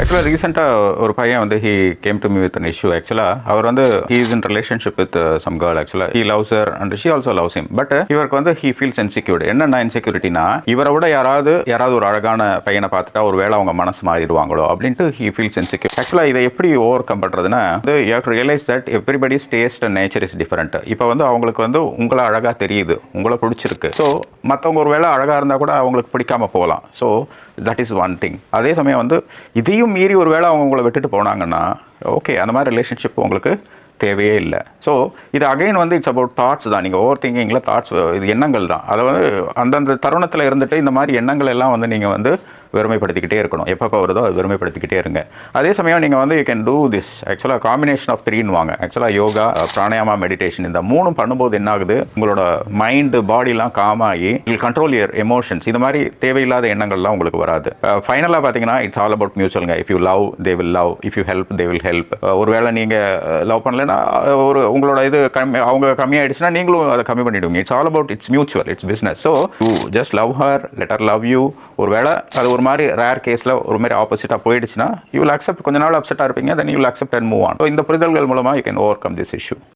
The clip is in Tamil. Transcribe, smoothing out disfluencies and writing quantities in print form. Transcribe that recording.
ஆக்சுவலாக ரீசெண்டாக ஒரு பையன் வந்து he came to me with an issue. ஆக்சுவலாக அவர் வந்து he is in relationship with some girl. ஆக்சுவலாக he loves her and she also loves him. But இவருக்கு வந்து ஹி ஃபீல்ஸ் இன்செக்யூர்டு. என்னென்ன இன்செக்யூரிட்டினா, இவரை விட யாராவது ஒரு அழகான பையனை பார்த்துட்டா ஒரு வேளை அவங்க மனசு மாறிடுவாங்களோ அப்படின்ட்டு ஹி ஃபீல்ஸ் இன்செக்யூர். ஆக்சுவலாக இதை எப்படி ஓவர் கம் பண்ணுறதுன்னா, you have to realise that everybody's taste and nature is different. இப்போ வந்து அவங்களுக்கு வந்து உங்களை அழகாக தெரியுது, உங்களை பிடிச்சிருக்கு. ஸோ மற்றவங்க ஒரு வேளை அழகாக இருந்தால் கூட அவங்களுக்கு பிடிக்காம போகலாம். So that is one thing. அதே சமயம் வந்து இதையும் மீறி ஒரு வேளை அவங்க உங்களை விட்டுட்டு போனாங்கன்னா ஓகே, அந்த மாதிரி ரிலேஷன்ஷிப் உங்களுக்கு தேவையே இல்லை. ஸோ இது அகைன் வந்து இட்ஸ் அபவுட் தாட்ஸ் தான். நீங்கள் ஓவர் திங்கிங்கில் தாட்ஸ், இது எண்ணங்கள் தான். அதை வந்து அந்தந்த தருணத்தில் இருந்துட்டு இந்த மாதிரி எண்ணங்கள் எல்லாம் வந்து நீங்கள் வந்து வெறுமைப்படுத்திக்கிட்டே இருக்கணும். எப்பப்போ வருதோ அது வெறுமைப்படுத்திக்கிட்டே இருங்க. அதே சமயம் நீங்கள் வந்து யூ கேன் டூ திஸ். ஆக்சுவலாக காம்பினேஷன் ஆஃப் 3 வாங்க. ஆக்சுவலாக யோகா, பிராணாயாமா, மெடிடேஷன், இந்த 3 பண்ணும்போது என்ன ஆகுது, உங்களோட மைண்டு பாடிலாம் காம் ஆகி வில் கண்ட்ரோல் யுவர் எமோஷன்ஸ். இது மாதிரி தேவையில்லாத எண்ணங்கள்லாம் உங்களுக்கு வராது. ஃபைனலாக பார்த்தீங்கன்னா இட்ஸ் ஆல் அபவுட் மியூச்சுவலுங்க. If you love they will love, if you help they will help. ஒருவேளை நீங்கள் லவ் பண்ணலைன்னா உங்களோட இது அவங்க கம்மியாயிடுச்சுன்னா நீங்களும் அதை கம்மி பண்ணிவிடுவீங்க. It's all about it's mutual, it's business. So you just love her, let her love you. ஒருவேளை அது ஒரு மாதிரி ரேர் கேஸில் ஒரு மாதிரி ஆப்போசிட்டாக போயிடுச்சுன்னா யூ வில் அக்செப்ட். கொஞ்ச நாள் அப்செட்டாக இருப்பீங்க, then you will accept and move on. So இந்த புரிதல்கள் மூலமாக you can over come this issue.